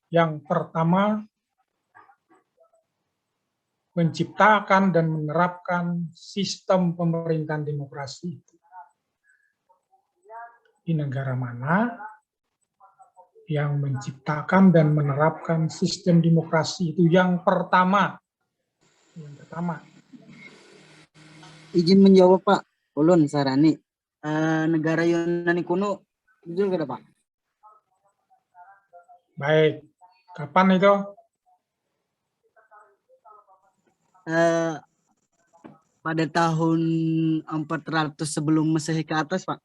yang pertama menciptakan dan menerapkan sistem pemerintahan demokrasi di negara mana yang menciptakan dan menerapkan sistem demokrasi itu yang pertama. Izin menjawab Pak, ulun sarani negara Yunani kuno jujur kada Pak? Baik, kapan itu? Pada tahun 400 sebelum Masehi ke atas Pak.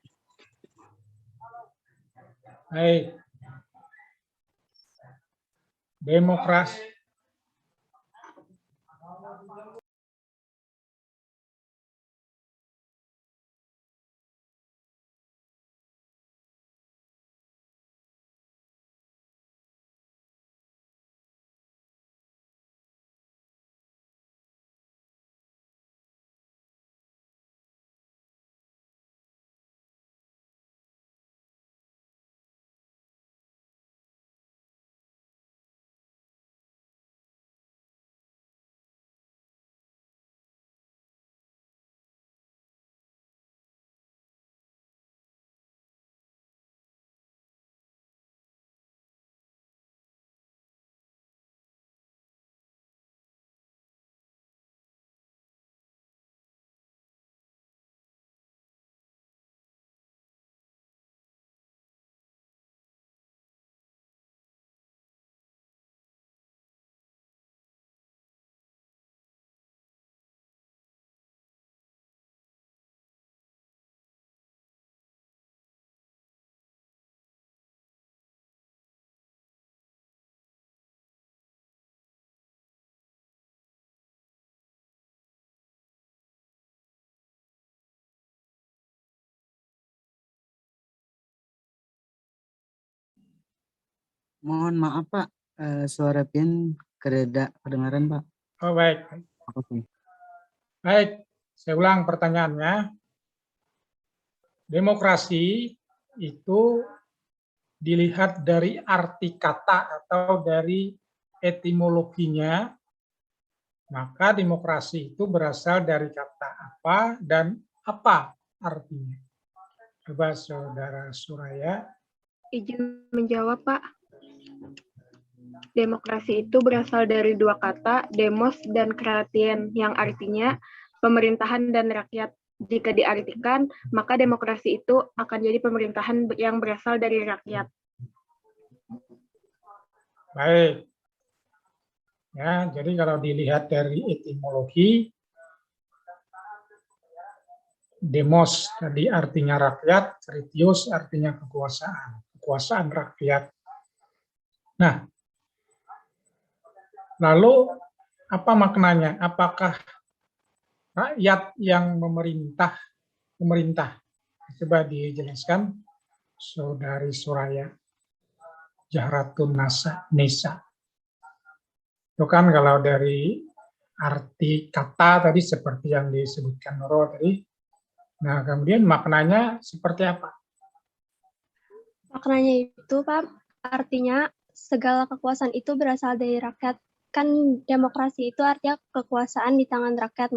Baik. Demokrasi. Mohon maaf Pak, suara pian kereda kedengaran Pak. Oh baik. Oke. Baik, saya ulang pertanyaannya. Demokrasi itu dilihat dari arti kata atau dari etimologinya, maka demokrasi itu berasal dari kata apa dan apa artinya. Coba Saudara Suraya. Izin menjawab Pak. Demokrasi itu berasal dari dua kata, demos dan kratien, yang artinya pemerintahan dan rakyat. Jika diartikan, maka demokrasi itu akan jadi pemerintahan yang berasal dari rakyat. Baik. Ya, jadi kalau dilihat dari etimologi, demos tadi artinya rakyat, kritios artinya kekuasaan rakyat. Nah, lalu apa maknanya? Apakah rakyat yang memerintah? Coba dijelaskan, Saudari Suraya Jahratun Nisa. Itu kan kalau dari arti kata tadi seperti yang disebutkan Nurul tadi. Nah, kemudian maknanya seperti apa? Maknanya itu, Pak, artinya segala kekuasaan itu berasal dari rakyat. Kan demokrasi itu artinya kekuasaan di tangan rakyat.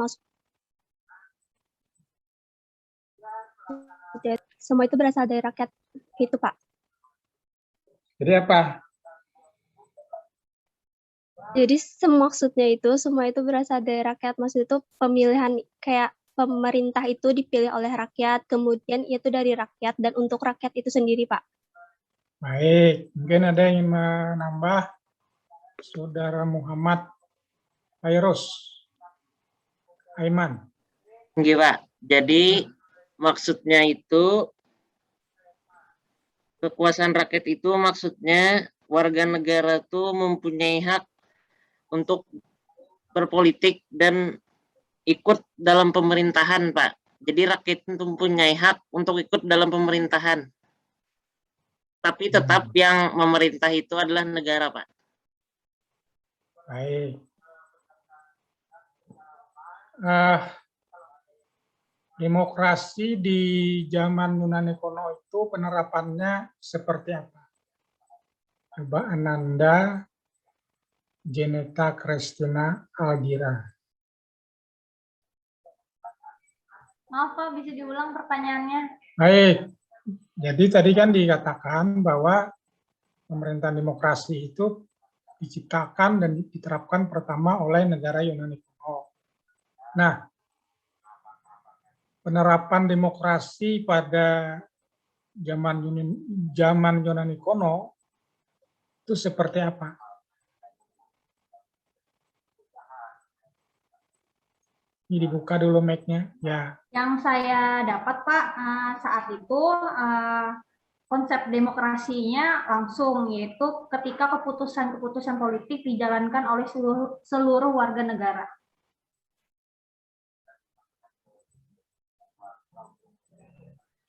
Semua itu berasal dari rakyat. Gitu, Pak. Jadi apa? Jadi maksudnya itu, semua itu berasal dari rakyat. Maksud itu pemilihan, kayak pemerintah itu dipilih oleh rakyat, kemudian itu dari rakyat dan untuk rakyat itu sendiri, Pak. Baik, mungkin ada yang menambah, Saudara Muhammad Fairuz Aiman. Oke, Pak. Jadi maksudnya itu kekuasaan rakyat itu maksudnya warga negara itu mempunyai hak untuk berpolitik dan ikut dalam pemerintahan, Pak. Jadi rakyat itu mempunyai hak untuk ikut dalam pemerintahan. Tapi tetap yang memerintah itu adalah negara, Pak. Baik. Demokrasi di zaman Yunani kuno itu penerapannya seperti apa? Coba Ananda Jeneta Kristina Algira. Maaf Pak, bisa diulang pertanyaannya? Baik, jadi tadi kan dikatakan bahwa pemerintahan demokrasi itu diciptakan dan diterapkan pertama oleh negara Yunani kuno. Nah, penerapan demokrasi pada zaman Yunani kuno itu seperti apa? Ini dibuka dulu mic-nya, ya. Yang saya dapat Pak, saat itu konsep demokrasinya langsung, yaitu ketika keputusan-keputusan politik dijalankan oleh seluruh warga negara.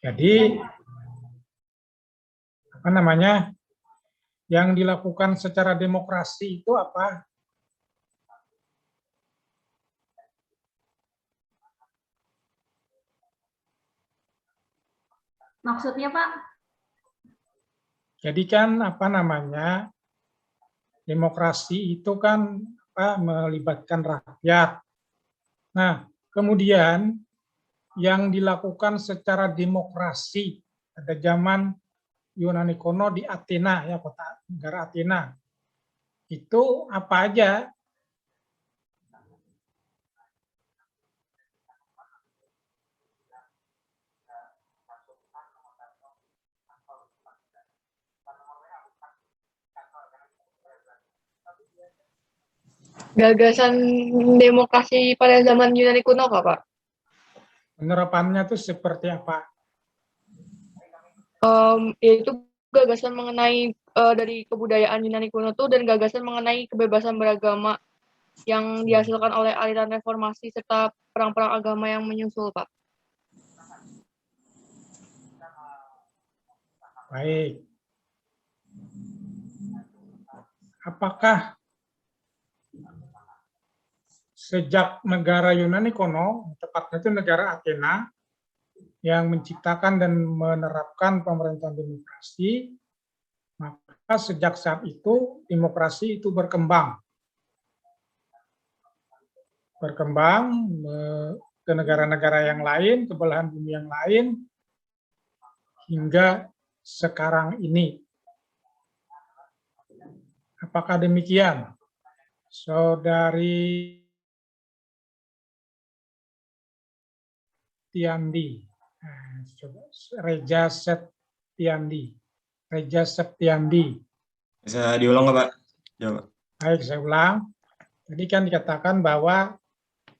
Jadi, apa namanya, yang dilakukan secara demokrasi itu apa? Maksudnya Pak? Jadi kan apa namanya, demokrasi itu kan melibatkan rakyat. Nah, kemudian yang dilakukan secara demokrasi pada zaman Yunani kuno di Athena, ya, kota negara Athena, itu apa aja? Gagasan demokrasi pada zaman Yunani kuno kah, Pak? Penerapannya itu seperti apa? Yaitu gagasan mengenai dari kebudayaan Yunani kuno itu dan gagasan mengenai kebebasan beragama yang dihasilkan oleh aliran reformasi serta perang-perang agama yang menyusul, Pak. Baik. Apakah sejak negara Yunani kuno, tepatnya itu negara Athena, yang menciptakan dan menerapkan pemerintahan demokrasi, maka sejak saat itu demokrasi itu berkembang ke negara-negara yang lain, ke belahan bumi yang lain, hingga sekarang ini. Apakah demikian, Saudari Septiandi? Reja Septiandi. Bisa diulang nggak Pak? Jawab. Baik, saya ulang. Tadi kan dikatakan bahwa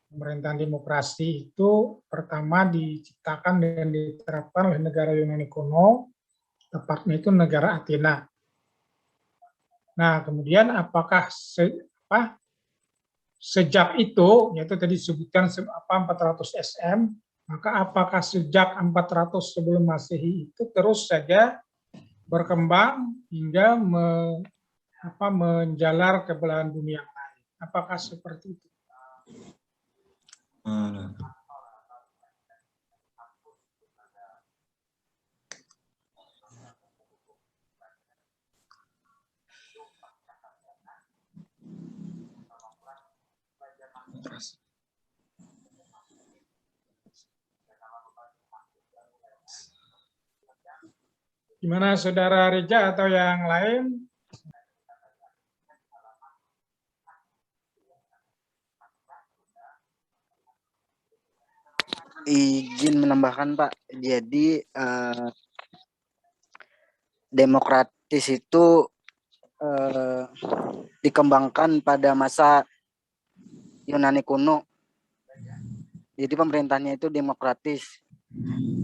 pemerintahan demokrasi itu pertama diciptakan dan diterapkan oleh negara Yunani kuno, tepatnya itu negara Athena. Nah, kemudian apakah sejak itu, yaitu tadi disebutkan 400 SM, maka apakah sejak 400 sebelum Masehi itu terus saja berkembang hingga menjalar ke belahan bumi yang lain? Apakah seperti itu? Gimana Saudara Reja atau yang lain? Izin menambahkan Pak, jadi demokratis itu dikembangkan pada masa Yunani kuno. Jadi pemerintahannya itu demokratis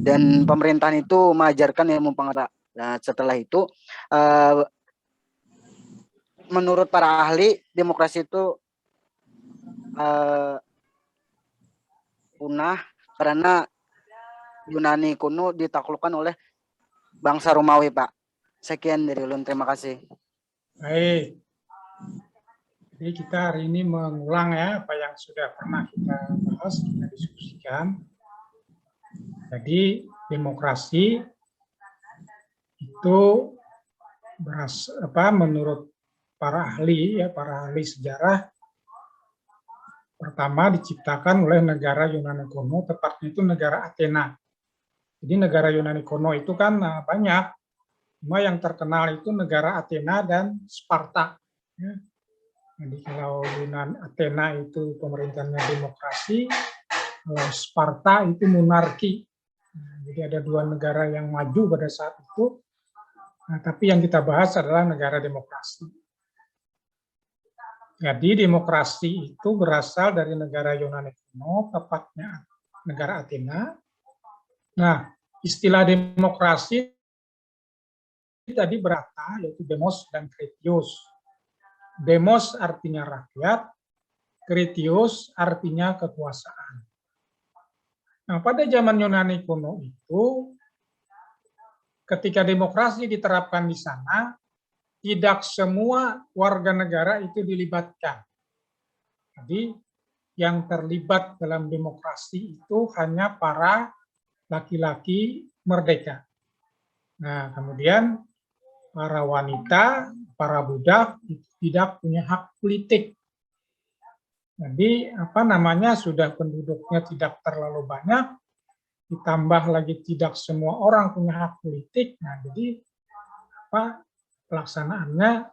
dan pemerintahan itu mengajarkan ilmu penggerak. Nah, setelah itu menurut para ahli demokrasi itu punah karena Yunani kuno ditaklukkan oleh bangsa Romawi, Pak. Sekian dari ulun, terima kasih. Baik. Jadi kita hari ini mengulang ya apa yang sudah pernah kita bahas, kita diskusikan. Jadi demokrasi itu menurut para ahli sejarah, pertama diciptakan oleh negara Yunani kuno, tepatnya itu negara Athena. Jadi negara Yunani kuno itu kan banyak, cuma yang terkenal itu negara Athena dan Sparta. Ya. Jadi kalau Athena itu pemerintahnya demokrasi, kalau Sparta itu monarki. Nah, jadi ada dua negara yang maju pada saat itu. Nah, tapi yang kita bahas adalah negara demokrasi. Jadi demokrasi itu berasal dari negara Yunani kuno, tepatnya negara Athena. Nah, istilah demokrasi tadi berata, yaitu demos dan kritios. Demos artinya rakyat, kritios artinya kekuasaan. Nah, pada zaman Yunani kuno itu, ketika demokrasi diterapkan di sana, tidak semua warga negara itu dilibatkan. Jadi, yang terlibat dalam demokrasi itu hanya para laki-laki merdeka. Nah, kemudian para wanita, para budak itu tidak punya hak politik. Jadi, sudah penduduknya tidak terlalu banyak, ditambah lagi tidak semua orang punya hak politik. Nah, jadi pelaksanaannya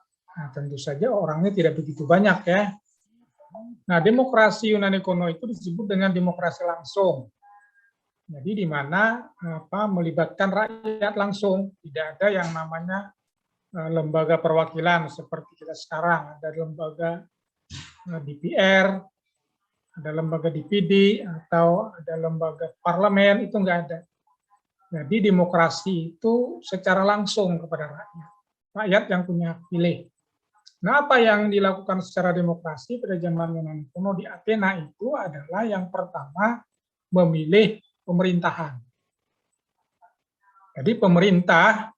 tentu saja orangnya tidak begitu banyak ya. Nah, demokrasi Yunani kuno itu disebut dengan demokrasi langsung. Jadi di mana melibatkan rakyat langsung, tidak ada yang namanya lembaga perwakilan seperti kita sekarang, ada lembaga DPR, ada lembaga DPD atau ada lembaga parlemen, itu enggak ada. Jadi demokrasi itu secara langsung kepada rakyat yang punya hak pilih. Nah, apa yang dilakukan secara demokrasi pada zaman Yunani kuno di Athena itu adalah yang pertama memilih pemerintahan. Jadi pemerintah,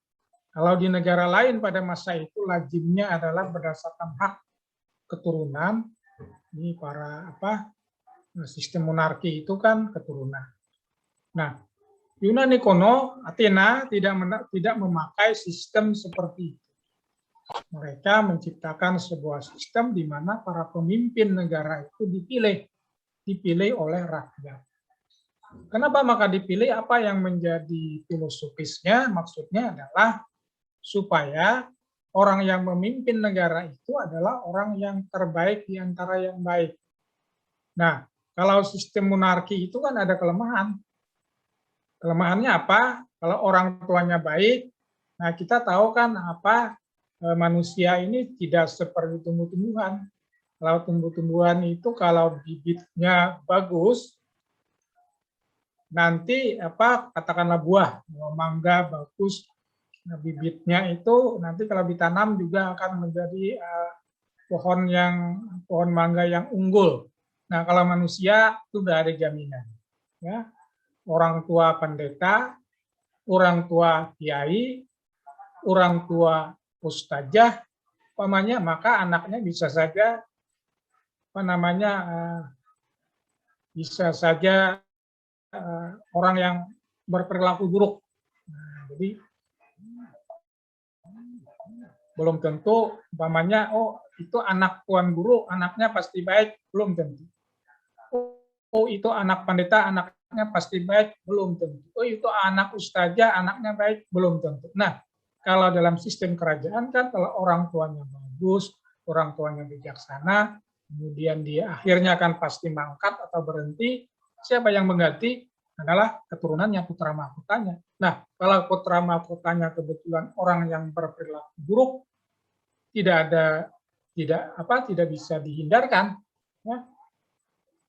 kalau di negara lain pada masa itu lazimnya adalah berdasarkan hak keturunan. Ini para sistem monarki itu kan keturunan. Nah, Yunani kuno, Athena tidak memakai sistem seperti itu. Mereka menciptakan sebuah sistem di mana para pemimpin negara itu dipilih oleh rakyat. Kenapa maka dipilih? Apa yang menjadi filosofisnya? Maksudnya adalah supaya orang yang memimpin negara itu adalah orang yang terbaik di antara yang baik. Nah, kalau sistem monarki itu kan ada kelemahan. Kelemahannya apa? Kalau orang tuanya baik, nah kita tahu kan manusia ini tidak seperti tumbuh-tumbuhan. Kalau tumbuh-tumbuhan itu kalau bibitnya bagus, nanti katakanlah buah mangga bagus, nah, bibitnya itu nanti kalau ditanam juga akan menjadi pohon mangga yang unggul. Nah, kalau manusia itu sudah ada jaminan, ya. Orang tua pendeta, orang tua kiai, orang tua ustazah, maka anaknya bisa saja bisa saja orang yang berperilaku buruk. Nah, jadi belum tentu itu anak tuan guru, anaknya pasti baik, belum tentu. Oh, itu anak pendeta, anaknya pasti baik, belum tentu. Oh, itu anak ustazah, anaknya baik, belum tentu. Nah, kalau dalam sistem kerajaan kan kalau orang tuanya bagus, orang tuanya bijaksana, kemudian dia akhirnya kan pasti mangkat atau berhenti, siapa yang mengganti adalah keturunannya, putra mahkotanya. Nah, kalau putra mahkotanya kebetulan orang yang berperilaku buruk, tidak bisa dihindarkan, ya.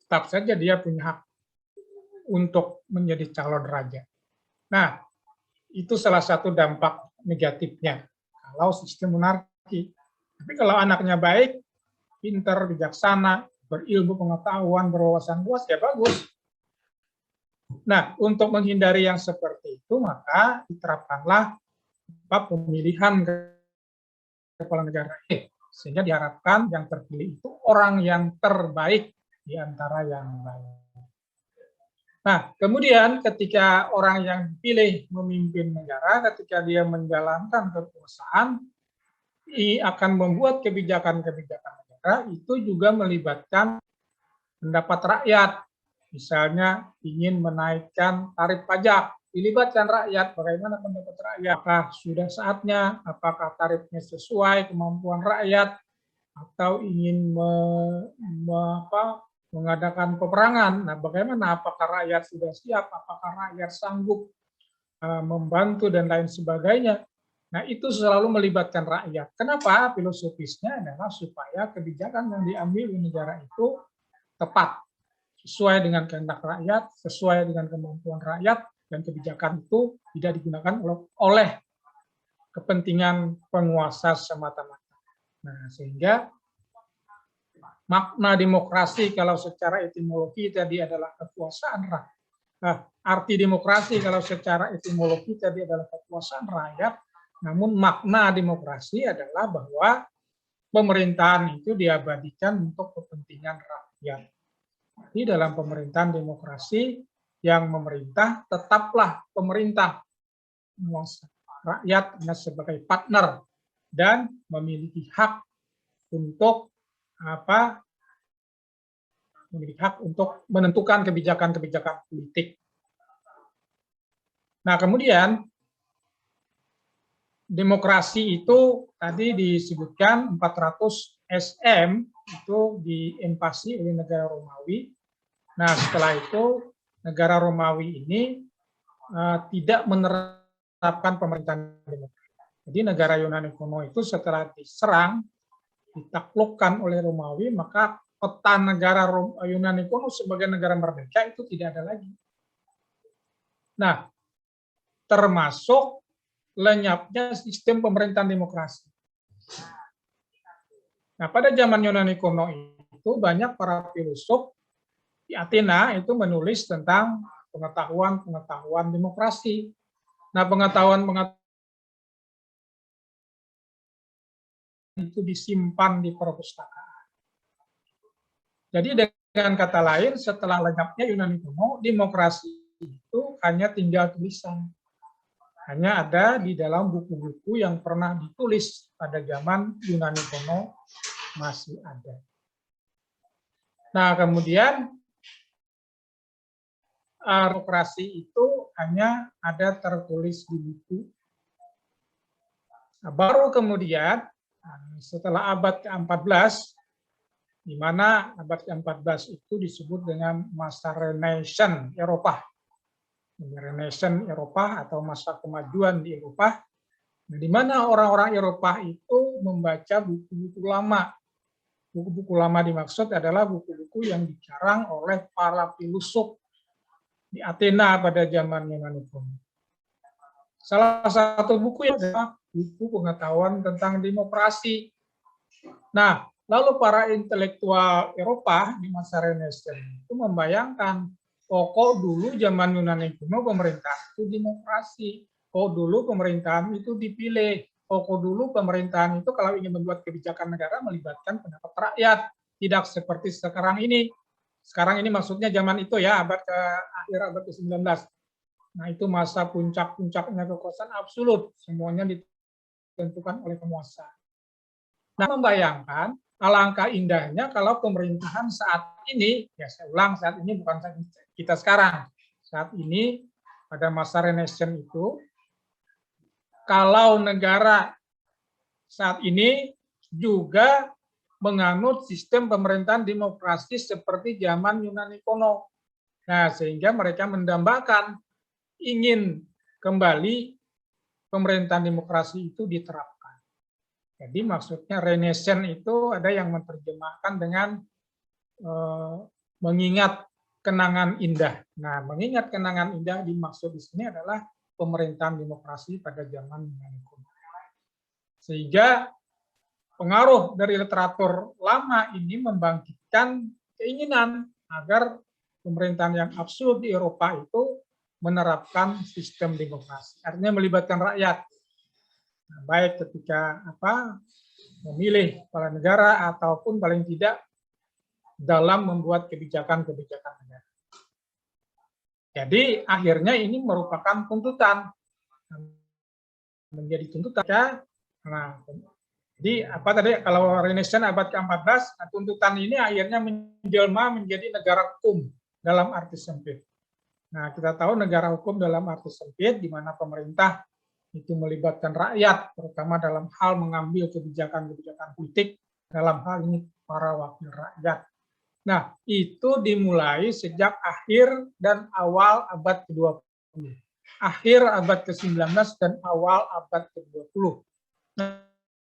Tetap saja dia punya hak untuk menjadi calon raja. Nah, itu salah satu dampak negatifnya kalau sistem monarki. Tapi kalau anaknya baik, pintar, bijaksana, berilmu pengetahuan, berwawasan luas, ya bagus. Nah, untuk menghindari yang seperti itu, maka diterapkanlah pemilihan kepala negara, sehingga diharapkan yang terpilih itu orang yang terbaik di antara yang lain. Nah, kemudian ketika orang yang dipilih memimpin negara, ketika dia menjalankan kekuasaan, akan membuat kebijakan-kebijakan negara itu juga melibatkan pendapat rakyat. Misalnya ingin menaikkan tarif pajak, dilibatkan rakyat, bagaimana pendapat rakyat, apakah sudah saatnya, apakah tarifnya sesuai kemampuan rakyat, atau ingin mengadakan peperangan. Nah, bagaimana, apakah rakyat sudah siap, apakah rakyat sanggup membantu, dan lain sebagainya. Nah, itu selalu melibatkan rakyat. Kenapa? Filosofisnya adalah supaya kebijakan yang diambil di negara itu tepat, sesuai dengan kehendak rakyat, sesuai dengan kemampuan rakyat, dan kebijakan itu tidak digunakan oleh kepentingan penguasa semata-mata. Nah, sehingga makna demokrasi kalau secara etimologi tadi adalah kekuasaan rakyat. Nah, arti demokrasi kalau secara etimologi tadi adalah kekuasaan rakyat, namun makna demokrasi adalah bahwa pemerintahan itu diabadikan untuk kepentingan rakyat. Di dalam pemerintahan demokrasi, yang memerintah tetaplah pemerintah, rakyat hanya sebagai partner dan memiliki hak untuk menentukan kebijakan-kebijakan politik. Nah, kemudian demokrasi itu tadi disebutkan 400 SM itu diinvasi oleh negara Romawi. Nah, setelah itu negara Romawi ini tidak menerapkan pemerintahan demokrasi. Jadi negara Yunani kuno itu setelah diserang, ditaklukkan oleh Romawi, maka peta negara Yunani kuno sebagai negara merdeka itu tidak ada lagi. Nah, termasuk lenyapnya sistem pemerintahan demokrasi. Nah, pada zaman Yunani kuno itu banyak para filosof di Athena itu menulis tentang pengetahuan demokrasi. Nah, pengetahuan itu disimpan di perpustakaan. Jadi dengan kata lain, setelah lenyapnya Yunani kuno, demokrasi itu hanya tinggal tulisan. Hanya ada di dalam buku-buku yang pernah ditulis pada zaman Yunani kuno masih ada. Nah, kemudian demokrasi itu hanya ada tertulis di buku. Nah, baru kemudian setelah abad ke-14, di mana abad ke-14 itu disebut dengan masa Renaissance Eropa. Renaissance Eropa atau masa kemajuan di Eropa, di mana orang-orang Eropa itu membaca buku-buku lama. Buku-buku lama dimaksud adalah buku-buku yang dikarang oleh para filosof di Athena pada zaman Yunani kuno. Salah satu buku yang adalah buku pengetahuan tentang demokrasi. Nah, lalu para intelektual Eropa di masa Renaissance itu membayangkan, kok dulu zaman Yunani kuno pemerintahan itu demokrasi, kok dulu pemerintahan itu dipilih, kok dulu pemerintahan itu kalau ingin membuat kebijakan negara melibatkan pendapat rakyat, tidak seperti sekarang ini. Sekarang ini maksudnya zaman itu ya, akhir abad ke-19. Nah, itu masa puncak-puncaknya kekuasaan absolut, semuanya ditentukan oleh penguasa. Nah, membayangkan alangkah indahnya kalau pemerintahan saat ini, ya saya ulang, saat ini bukan kita sekarang, saat ini pada masa Renaissance itu, kalau negara saat ini juga menganut sistem pemerintahan demokrasi seperti zaman Yunani kuno. Nah, sehingga mereka mendambakan ingin kembali pemerintahan demokrasi itu diterapkan. Jadi maksudnya Renaissance itu ada yang menerjemahkan dengan mengingat kenangan indah. Nah, mengingat kenangan indah dimaksud di sini adalah pemerintahan demokrasi pada zaman Yunani kuno. Sehingga pengaruh dari literatur lama ini membangkitkan keinginan agar pemerintahan yang absolut di Eropa itu menerapkan sistem demokrasi. Artinya melibatkan rakyat. Nah, baik ketika memilih kepala negara ataupun paling tidak dalam membuat kebijakan-kebijakan negara. Jadi akhirnya ini merupakan tuntutan, menjadi tuntutan. Nah, Jadi apa tadi kalau Renaissance abad ke-14, tuntutan ini akhirnya menjelma menjadi negara hukum dalam arti sempit. Nah, kita tahu negara hukum dalam arti sempit di mana pemerintah itu melibatkan rakyat, terutama dalam hal mengambil kebijakan-kebijakan politik, dalam hal ini para wakil rakyat. Nah, itu dimulai sejak akhir dan awal abad ke-20. Akhir abad ke-19 dan awal abad ke-20.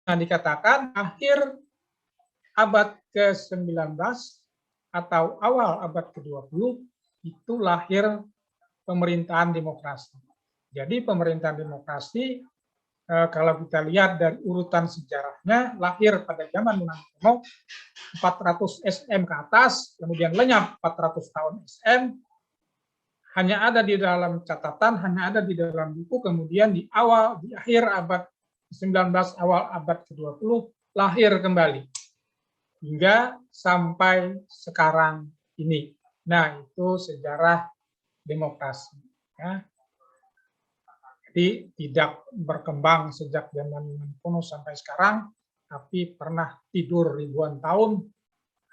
Nah, dikatakan akhir abad ke-19 atau awal abad ke-20 itu lahir pemerintahan demokrasi. Jadi pemerintahan demokrasi kalau kita lihat dari urutan sejarahnya lahir pada zaman Yunani kuno 400 SM ke atas, kemudian lenyap 400 tahun SM, hanya ada di dalam catatan, hanya ada di dalam buku, kemudian di akhir abad 19 awal abad ke-20 lahir kembali hingga sampai sekarang ini. Nah, itu sejarah demokrasi. Ya. Jadi tidak berkembang sejak zaman Yunani kuno sampai sekarang, tapi pernah tidur ribuan tahun,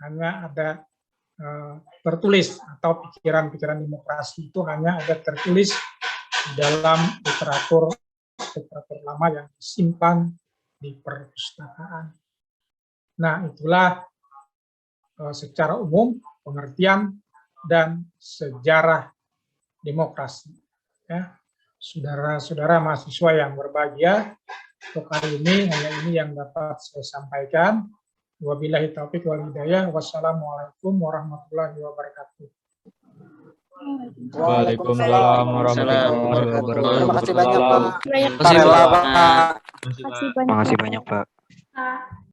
hanya ada tertulis atau pikiran-pikiran demokrasi itu hanya ada tertulis di dalam literatur lama yang disimpan di perpustakaan. Nah, itulah secara umum pengertian dan sejarah demokrasi. Ya, saudara-saudara mahasiswa yang berbahagia, untuk hari ini hanya ini yang dapat saya sampaikan. Wabillahi taufiq wal hidayah. Wassalamualaikum warahmatullahi wabarakatuh. Waalaikumsalam warahmatullahi wabarakatuh. Terima kasih banyak, Pak. Banyak, Terima kasih, Pak. Terima kasih banyak. Terima kasih banyak, Pak. Pak.